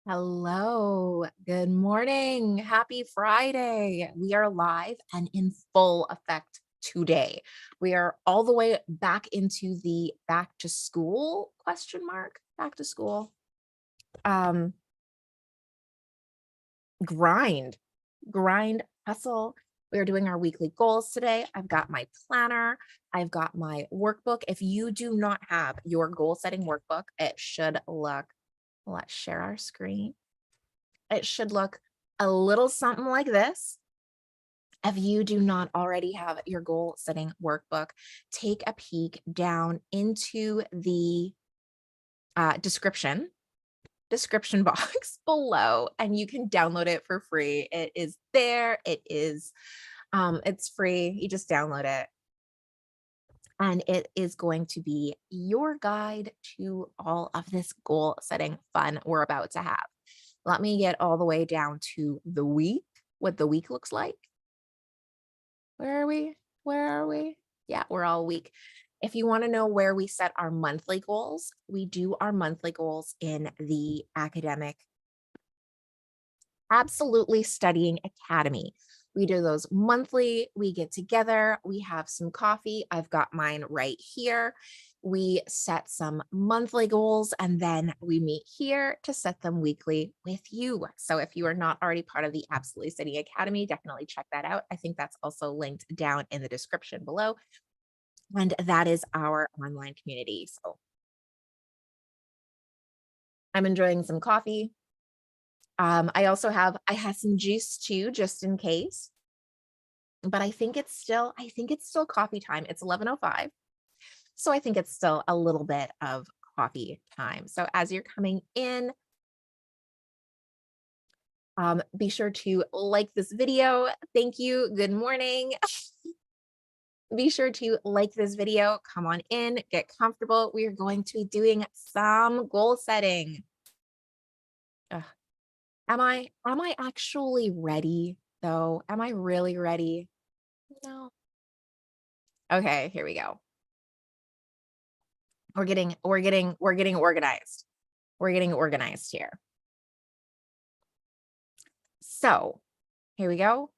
Hello, good morning. Happy Friday. We are live and in full effect today. We are all the way back into the back to school question mark, back to school. Um grind, grind, hustle. We are doing our weekly goals today. I've got my planner, I've got my workbook. If you do not have your goal setting workbook, it should look, let's share our screen. It should look a little something like this. If you do not already have your goal setting workbook, take a peek down into the description box below, and you can download it for free. It is there. It's free. You just download it, and it is going to be your guide to all of this goal setting fun we're about to have. Let me get all the way down to the week, what the week looks like. Where are we? Where are we? Yeah, we're all week. If you want to know where we set our monthly goals, we do our monthly goals in the academic absolutely studying academy. We do those monthly. We get together, we have some coffee. I've got mine right here. We set some monthly goals and then we meet here to set them weekly with you. So if you are not already part of the Absolutely Studying Academy, definitely check that out. I think that's also linked down in the description below. And that is our online community. So I'm enjoying some coffee. I had some juice too, just in case. But I think it's still coffee time. It's 11:05. So I think it's still a little bit of coffee time. So as you're coming in, be sure to like this video. Thank you. Good morning. Be sure to like this video. Come on in, get comfortable. We are going to be doing some goal setting. Ugh. Am I actually ready though? Am I really ready? No. Okay, here we go. We're getting organized. We're getting organized here. So here we go.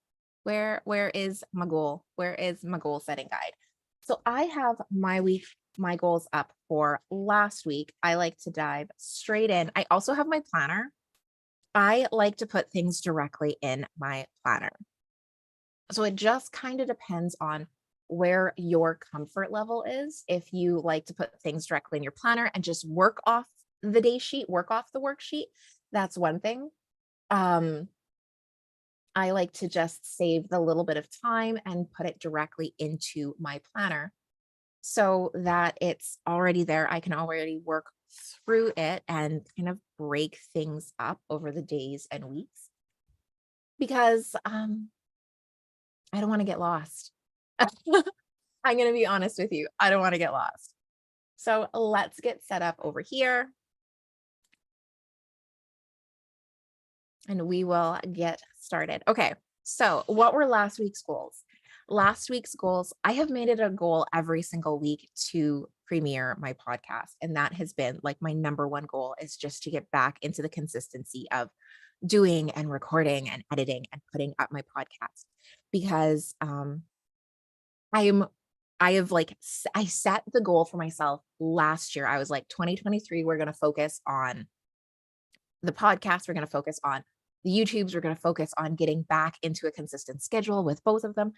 Where is my goal? Where is my goal setting guide? So I have my goals up for last week. I like to dive straight in. I also have my planner. I like to put things directly in my planner. So it just kind of depends on where your comfort level is. If you like to put things directly in your planner and just work off the day sheet, work off the worksheet, that's one thing. Um, I like to just save the little bit of time and put it directly into my planner so that it's already there. I can already work through it and kind of break things up over the days and weeks because I don't want to get lost. I'm going to be honest with you. I don't want to get lost. So let's get set up over here and we will get started. Okay. So what were last week's goals? Last week's goals, I have made it a goal every single week to premiere my podcast. And that has been like my number one goal is just to get back into the consistency of doing and recording and editing and putting up my podcast because I am I have like I set the goal for myself last year. I was like 2023 we're going to focus on the podcast, we're going to focus on the YouTubes, we're going to focus on getting back into a consistent schedule with both of them.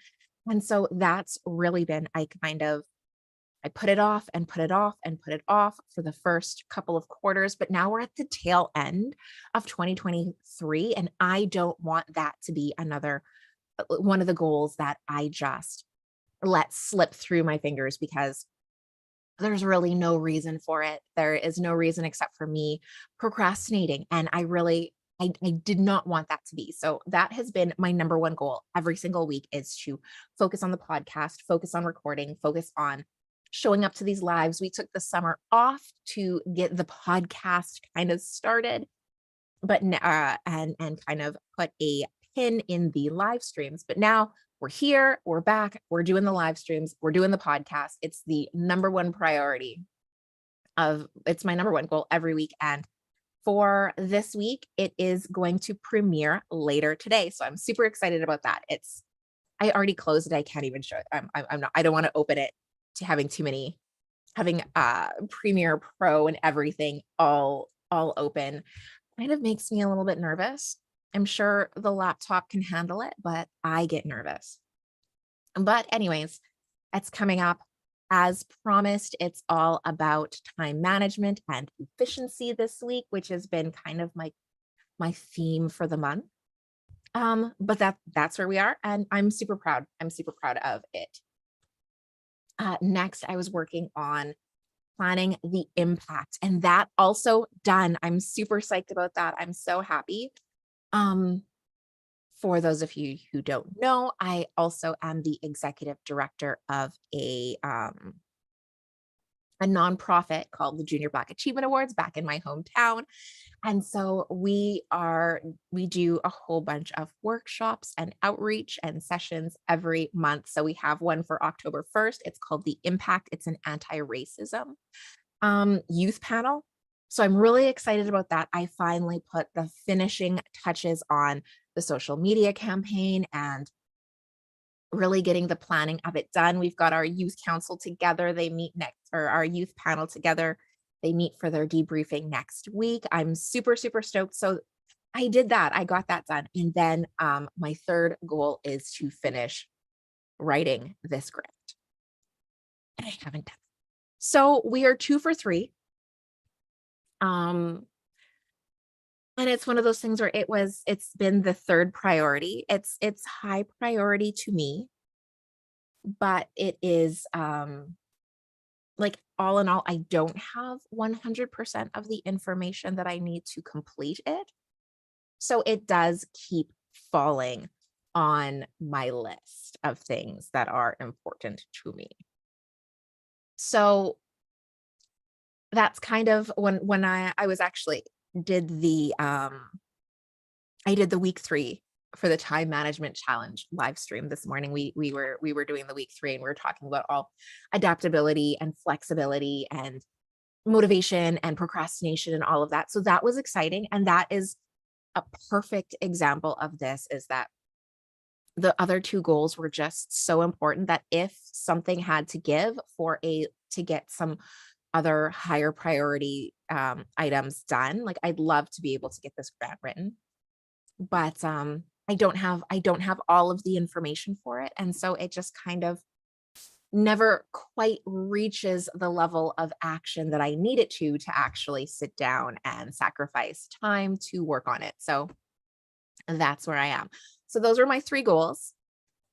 And so that's really been I put it off and put it off and put it off for the first couple of quarters, but now we're at the tail end of 2023 and I don't want that to be another one of the goals that I just let slip through my fingers because there's really no reason for it. There is no reason except for me procrastinating. And I did not want that to be. So that has been my number one goal every single week is to focus on the podcast, focus on recording, focus on showing up to these lives. We took the summer off to get the podcast kind of started, but and kind of put a pin in the live streams. But now we're here, we're back, we're doing the live streams, we're doing the podcast. It's the number one priority of it's my number one goal every week. And for this week, it is going to premiere later today. So I'm super excited about that. I already closed it. I can't even show it. I'm not, I don't want to open it to having too many, having Premiere Pro and everything all open kind of makes me a little bit nervous. I'm sure the laptop can handle it, but I get nervous. But anyways, it's coming up. As promised, it's all about time management and efficiency this week, which has been kind of my theme for the month. But that's where we are, and I'm super proud. I'm super proud of it. Next, I was working on planning the impact, and that also done. I'm super psyched about that. I'm so happy. Um, for those of you who don't know, I also am the executive director of a nonprofit called the Junior Black Achievement Awards back in my hometown. And so we do a whole bunch of workshops and outreach and sessions every month. So we have one for October 1st. It's called The Impact. It's an anti-racism youth panel. So I'm really excited about that. I finally put the finishing touches on the social media campaign and really getting the planning of it done. We've got our youth council together. They meet next, or our youth panel together. They meet for their debriefing next week. I'm super, super stoked. So I did that. I got that done. And then my third goal is to finish writing this grant. And I haven't done it. So we are 2 for 3. And it's one of those things where it's been the third priority. It's high priority to me, but it is like all in all, I don't have 100% of the information that I need to complete it. So it does keep falling on my list of things that are important to me. So that's kind of when I was actually did the I did the week 3 for the time management challenge live stream this morning. We were doing the week 3, and we were talking about all adaptability and flexibility and motivation and procrastination and all of that. So that was exciting, and that is a perfect example of this, is that the other 2 goals were just so important that if something had to give to get some other higher priority items done, like I'd love to be able to get this grant written, but I don't have all of the information for it, and so it just kind of never quite reaches the level of action that I need it to actually sit down and sacrifice time to work on it. So that's where I am. So those are my 3 goals.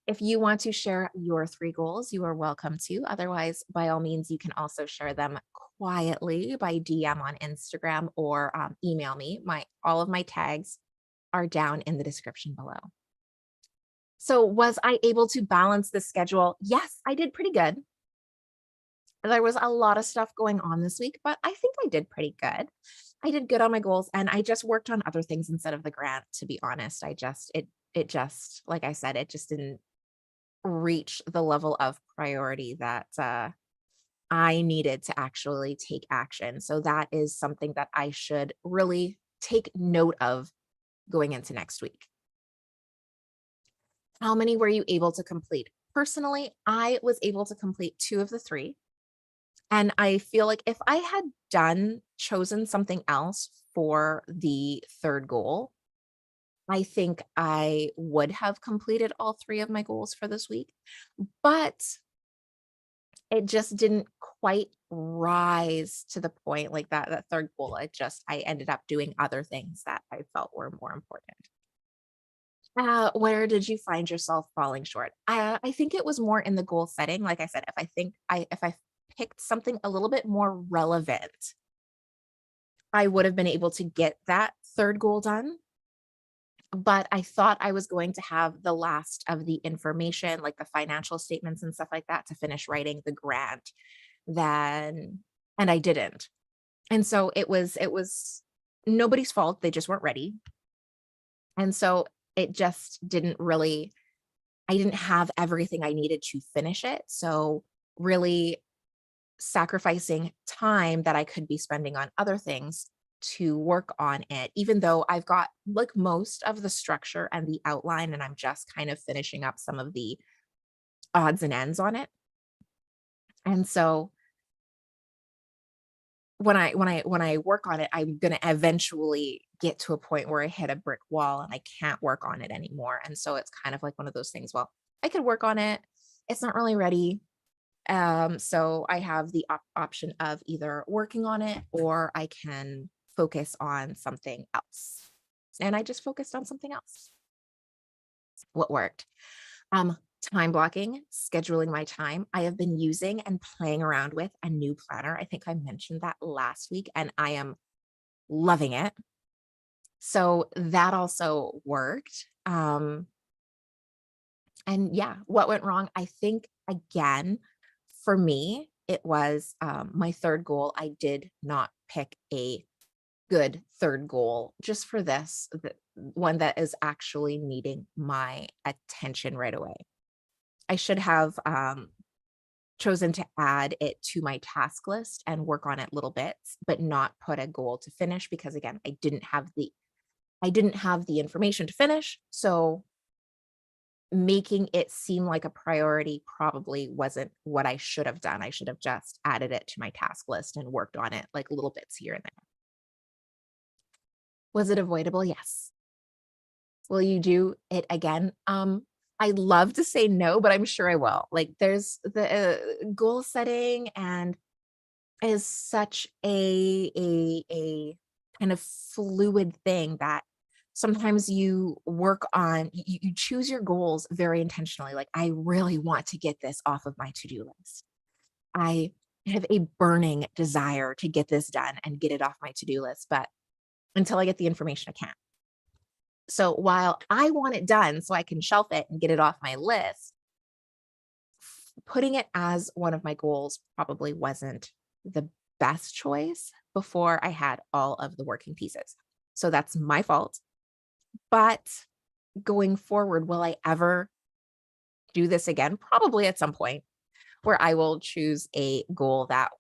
If you want to share your 3 goals, you are welcome to. Otherwise, by all means, you can also share them quietly by DM on Instagram or email me. All of my tags are down in the description below. So was I able to balance the schedule? Yes, I did pretty good. There was a lot of stuff going on this week, but I think I did pretty good. I did good on my goals, and I just worked on other things instead of the grant, to be honest. It just, like I said, it just didn't reach the level of priority that I needed to actually take action. So that is something that I should really take note of going into next week. How many were you able to complete? Personally, I was able to complete 2 of the 3. And I feel like if I had chosen something else for the third goal, I think I would have completed all 3 of my goals for this week, but it just didn't quite rise to the point like that third goal. I ended up doing other things that I felt were more important. Where did you find yourself falling short? I think it was more in the goal setting. Like I said, if I picked something a little bit more relevant, I would have been able to get that third goal done. But I thought I was going to have the last of the information, like the financial statements and stuff like that, to finish writing the grant. Then, and I didn't. And so it was nobody's fault. They just weren't ready. And so it just didn't really, I didn't have everything I needed to finish it. So really sacrificing time that I could be spending on other things to work on it, even though I've got like most of the structure and the outline, and I'm just kind of finishing up some of the odds and ends on it. And so when I work on it, I'm gonna eventually get to a point where I hit a brick wall and I can't work on it anymore. And so it's kind of like one of those things. Well, I could work on it. It's not really ready. So I have the option of either working on it or I can focus on something else. And I just focused on something else. What worked? Um, Time blocking, scheduling my time. I have been using and playing around with a new planner. I think I mentioned that last week, and I am loving it. So that also worked. And yeah, what went wrong? I think again, for me, it was my third goal. I did not pick a good third goal just for this, the one that is actually needing my attention right away. I should have chosen to add it to my task list and work on it little bits, but not put a goal to finish because again, I didn't have the information to finish. So making it seem like a priority probably wasn't what I should have done. I should have just added it to my task list and worked on it like little bits here and there. Was it avoidable? Yes. Will you do it again? I love to say no, but I'm sure I will. Like there's the goal setting and is such a kind of fluid thing that sometimes you work on you choose your goals very intentionally. Like I really want to get this off of my to-do list. I have a burning desire to get this done and get it off my to-do list, but until I get the information, I can't. So while I want it done so I can shelf it and get it off my list, putting it as one of my goals probably wasn't the best choice before I had all of the working pieces. So that's my fault. But going forward, will I ever do this again? Probably at some point where I will choose a goal that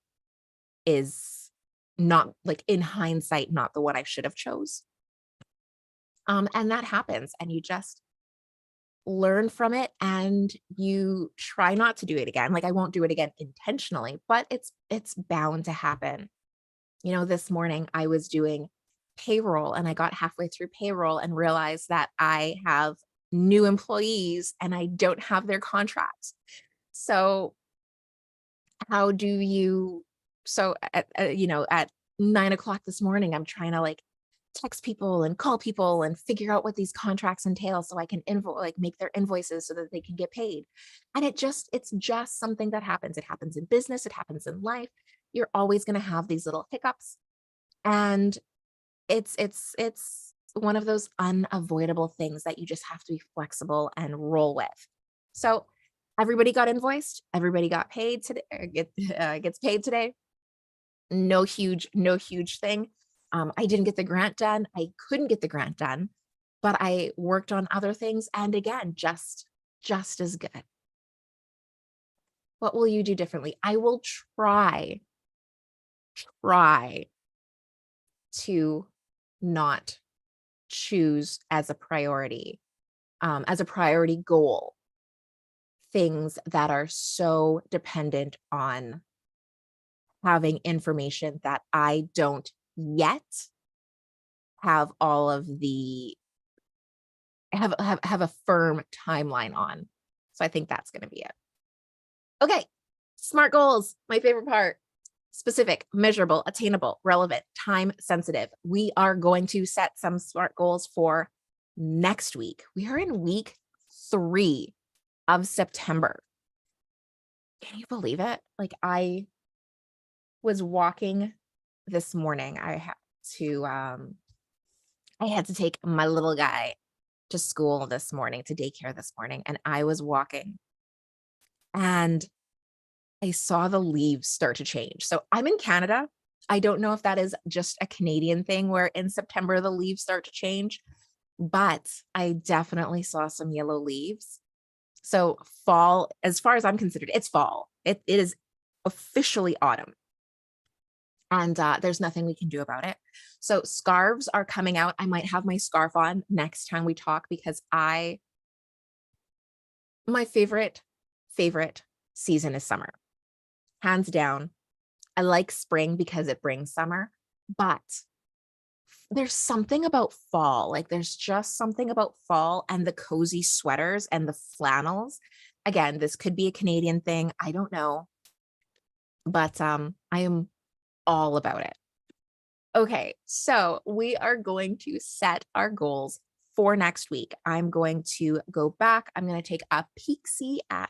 is not like in hindsight, not the one I should have chose. And that happens. And you just learn from it and you try not to do it again. Like I won't do it again intentionally, but it's bound to happen. This morning I was doing payroll and I got halfway through payroll and realized that I have new employees and I don't have their contracts. So how do you so at 9 o'clock this morning, I'm trying to like text people and call people and figure out what these contracts entail so I can make their invoices so that they can get paid. And it's just something that happens. It happens in business, it happens in life. You're always going to have these little hiccups. And it's one of those unavoidable things that you just have to be flexible and roll with. So everybody got invoiced, everybody got paid today, gets paid today. No huge thing. I didn't get the grant done. I couldn't get the grant done, but I worked on other things. And again, just as good. What will you do differently? I will try to not choose as a priority goal, things that are so dependent on having information that I don't yet have all of the have a firm timeline on. So I think that's going to be it. Okay. SMART goals, my favorite part. Specific, measurable, attainable, relevant, time sensitive. We are going to set some SMART goals for next week. We are in week 3 of September. Can you believe it? Like I was walking this morning. I had to take my little guy to school this morning, to daycare this morning, and I was walking and I saw the leaves start to change. So I'm in Canada. I don't know if that is just a Canadian thing where in September the leaves start to change, but I definitely saw some yellow leaves. So fall, as far as I'm considered, it's fall. It is officially autumn. and there's nothing we can do about it. So scarves are coming out. I might have my scarf on next time we talk because my favorite season is summer. Hands down. I like spring because it brings summer, but there's something about fall. Like there's just something about fall and the cozy sweaters and the flannels. Again, this could be a Canadian thing. I don't know, but I am all about it. Okay, so we are going to set our goals for next week. I'm going to go back. I'm going to take a peek-see at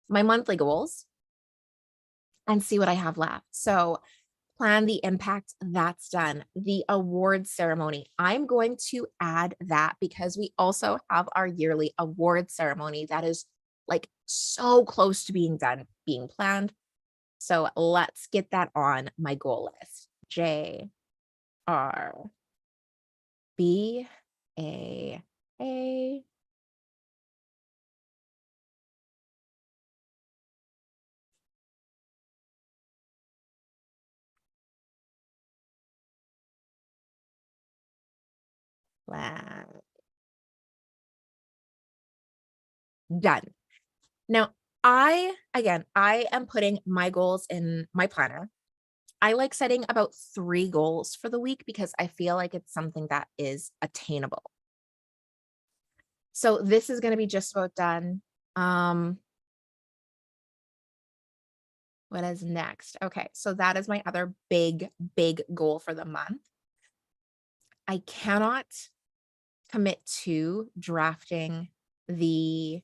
my monthly goals and see what I have left. So plan the impact, that's done. The award ceremony, I'm going to add that because we also have our yearly award ceremony that is like so close to being done, being planned. So let's get that on my goal list. JRBAA. Plan. Done. Now, I am putting my goals in my planner. I like setting about 3 goals for the week because I feel like it's something that is attainable. So this is going to be just about done. What is next? Okay, so that is my other big goal for the month. I cannot commit to drafting the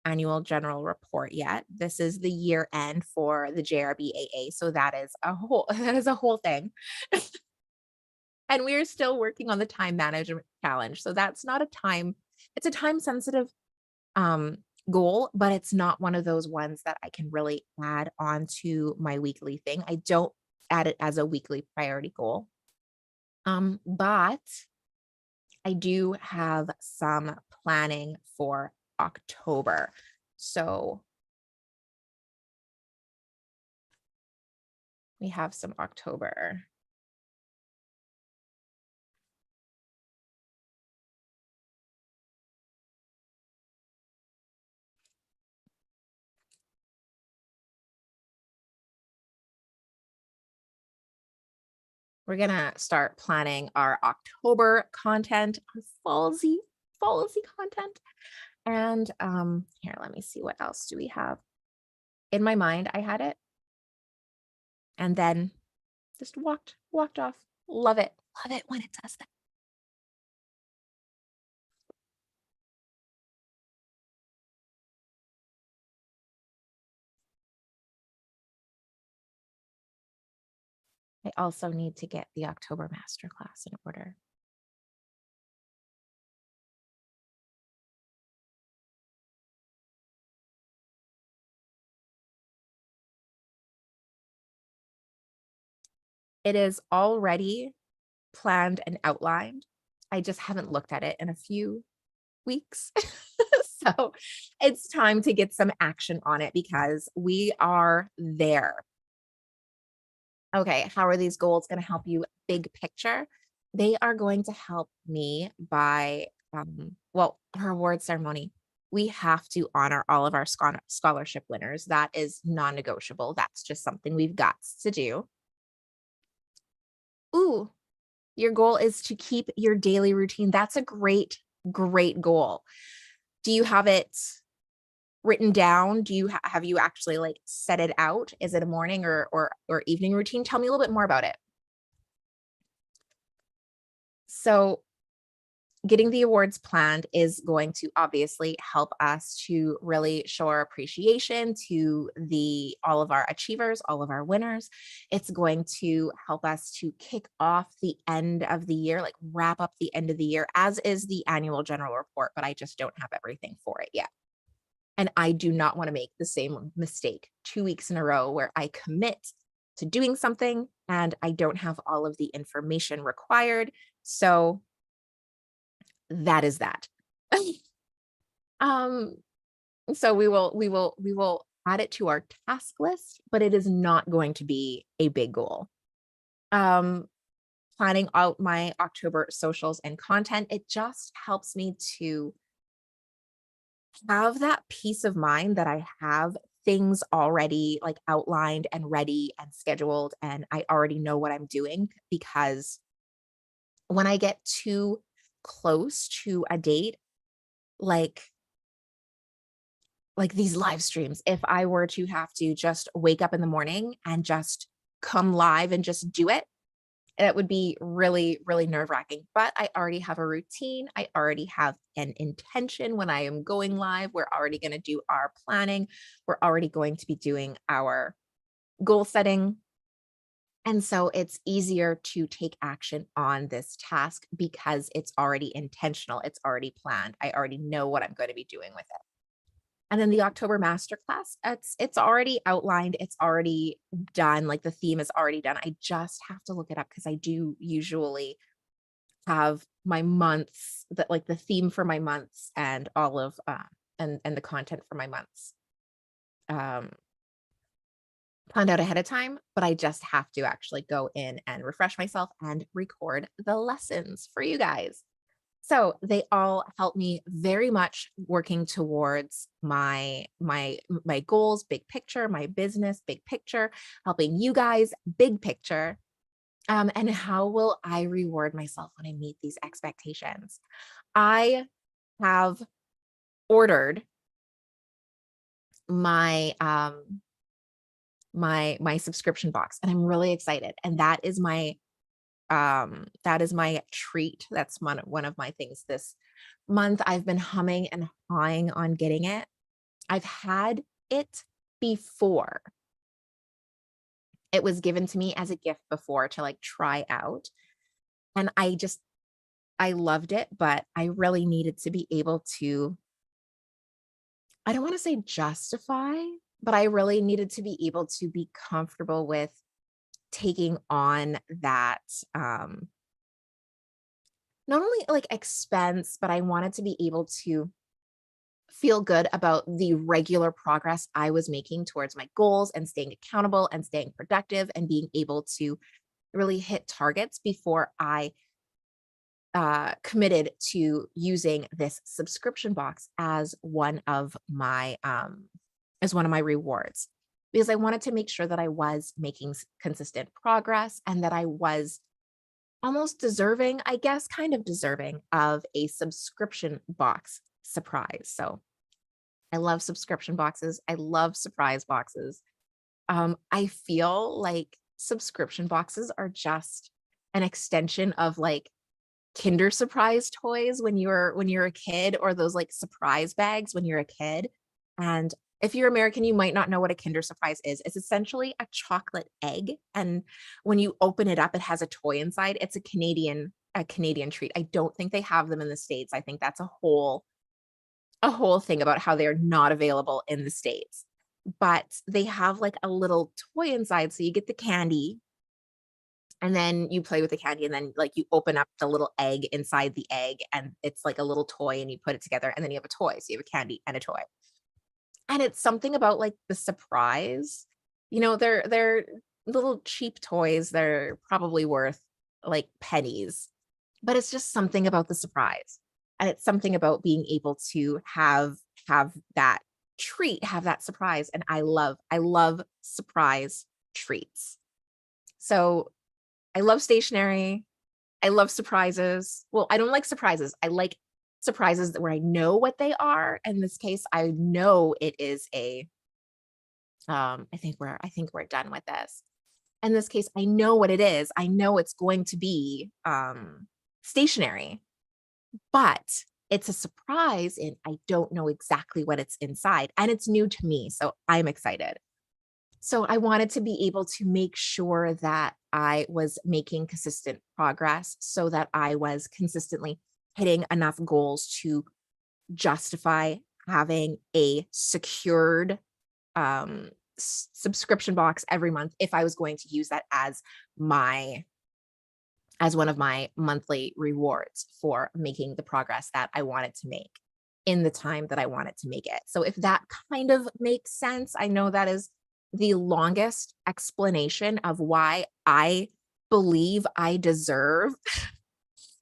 annual general report yet. This is the year end for the JRBAA, so that is a whole thing. And we are still working on the time management challenge. So that's not a time, it's a time sensitive goal, but it's not one of those ones that I can really add on to my weekly thing. I don't add it as a weekly priority goal. But I do have some planning for October. So we have some October. We're gonna start planning our October content, our fallsy content. And here, let me see, what else do we have? In my mind, I had it. And then just walked off. Love it. Love it when it does that. I also need to get the October masterclass in order. It is already planned and outlined. I just haven't looked at it in a few weeks. So it's time to get some action on it because we are there. Okay, how are these goals going to help you big picture? They are going to help me by, well, our award ceremony. We have to honor all of our scholarship winners. That is non-negotiable. That's just something we've got to do. Ooh, your goal is to keep your daily routine. That's a great goal. Do you have it written down? Do you have you actually like set it out? Is it a morning or evening routine? Tell me a little bit more about it. So getting the awards planned is going to obviously help us to really show our appreciation to all of our achievers, all of our winners. It's going to help us to kick off the end of the year, like wrap up the end of the year, as is the annual general report, but I just don't have everything for it yet. And I do not want to make the same mistake 2 weeks in a row where I commit to doing something and I don't have all of the information required. So that is that. um, so we will add it to our task list, but it is not going to be a big goal. um, planning out my October socials and content. It just helps me to have that peace of mind that I have things already like outlined and ready and scheduled, and I already know what I'm doing. Because when I get too close to a date, like these live streams, if I were to have to just wake up in the morning and just come live and just do it, that would be really, really nerve-wracking. But I already have a routine. I already have an intention when I am going live. We're already going to do our planning. We're already going to be doing our goal setting. And so it's easier to take action on this task because it's already intentional. It's already planned. I already know what I'm going to be doing with it. And then the October masterclass, it's already outlined, it's already done, like, the theme is already done. I just have to look it up because I do usually have my months that like, the theme for my months and all of, and the content for my months, um, planned out ahead of time, but I just have to actually go in and refresh myself and record the lessons for you guys. So they all help me very much working towards my goals, big picture, my business, big picture, helping you guys, big picture. And how will I reward myself when I meet these expectations? I have ordered my my subscription box, and I'm really excited. And that is my treat. That's one of my things this month. I've been humming and hawing on getting it. I've had it before. It was given to me as a gift before to like try out. And I loved it, but I really needed to be able to, I don't want to say justify, but I really needed to be able to be comfortable with taking on that not only like expense, but I wanted to be able to feel good about the regular progress I was making towards my goals and staying accountable and staying productive and being able to really hit targets before I committed to using this subscription box as one of my rewards, because I wanted to make sure that I was making consistent progress and that I was almost deserving, I guess, kind of deserving of a subscription box surprise. So I love subscription boxes. I love surprise boxes. I feel like subscription boxes are just an extension of like Kinder Surprise toys when you're a kid, or those like surprise bags when you're a kid. And if you're American, you might not know what a Kinder Surprise is. It's essentially a chocolate egg, and when you open it up, it has a toy inside. It's a Canadian treat. I don't think they have them in the States. I think that's a whole thing about how they're not available in the States. But they have like a little toy inside, so you get the candy and then you play with the candy, and then like you open up the little egg inside the egg, and it's like a little toy, and you put it together, and then you have a toy. So you have a candy and a toy. And it's something about like the surprise. They're little cheap toys. They're probably worth like pennies, but it's just something about the surprise. And it's something about being able to have that treat, have that surprise. And I love surprise treats. So I love stationery. I love surprises. Well, I don't like surprises. I like surprises where I know what they are. In this case, I know it is I think we're done with this. In this case, I know what it is. I know it's going to be stationery, but it's a surprise and I don't know exactly what it's inside. And it's new to me. So I'm excited. So I wanted to be able to make sure that I was making consistent progress so that I was consistently hitting enough goals to justify having a secured subscription box every month if I was going to use that as one of my monthly rewards for making the progress that I wanted to make in the time that I wanted to make it. So if that kind of makes sense, I know that is the longest explanation of why I believe I deserve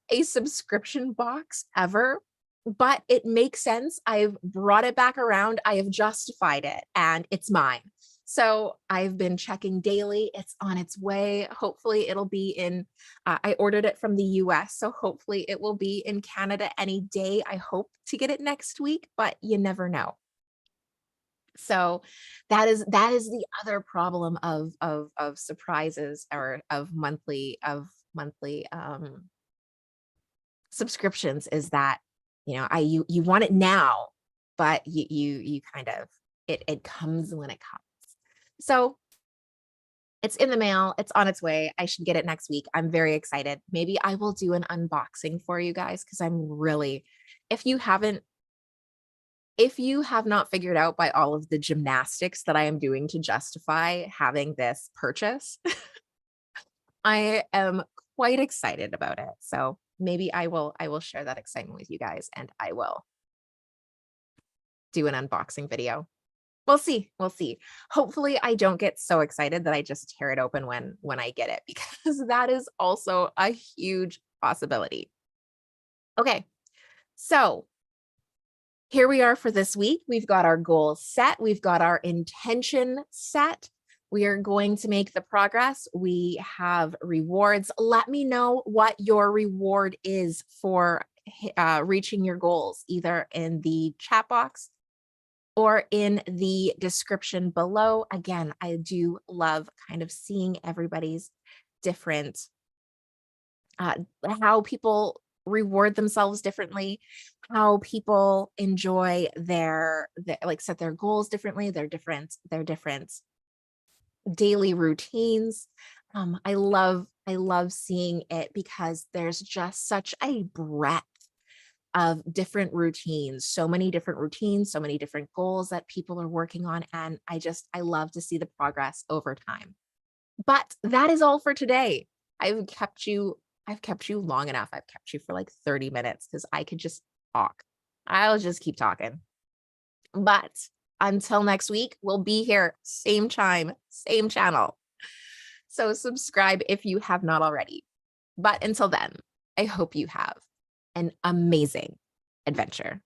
a subscription box ever, but it makes sense. I've brought it back around. I have justified it and it's mine. So I've been checking daily. It's on its way. Hopefully it'll be in, I ordered it from the US. So hopefully it will be in Canada any day. I hope to get it next week, but you never know. So that is the other problem of surprises or of monthly subscriptions is that, you want it now, but you kind of it comes when it comes. So it's in the mail, it's on its way. I should get it next week. I'm very excited. Maybe I will do an unboxing for you guys because I'm really, if you haven't, if you have not figured out by all of the gymnastics that I am doing to justify having this purchase, I am quite excited about it. So maybe I will share that excitement with you guys and I will do an unboxing video. We'll see. We'll see. Hopefully I don't get so excited that I just tear it open when I get it because that is also a huge possibility. Okay. So here we are for this week. We've got our goals set. We've got our intention set. We are going to make the progress. We have rewards. Let me know what your reward is for reaching your goals, either in the chat box or in the description below. Again, I do love kind of seeing everybody's different, how people reward themselves differently, how people enjoy their like set their goals differently, their different daily routines. I love seeing it because there's just such a breadth of different routines, so many different routines, so many different goals that people are working on. And I love to see the progress over time. But that is all for today. I've kept you long enough. I've kept you for like 30 minutes because I could just talk. I'll just keep talking. But until next week, we'll be here, same time, same channel. So subscribe if you have not already. But until then, I hope you have an amazing adventure.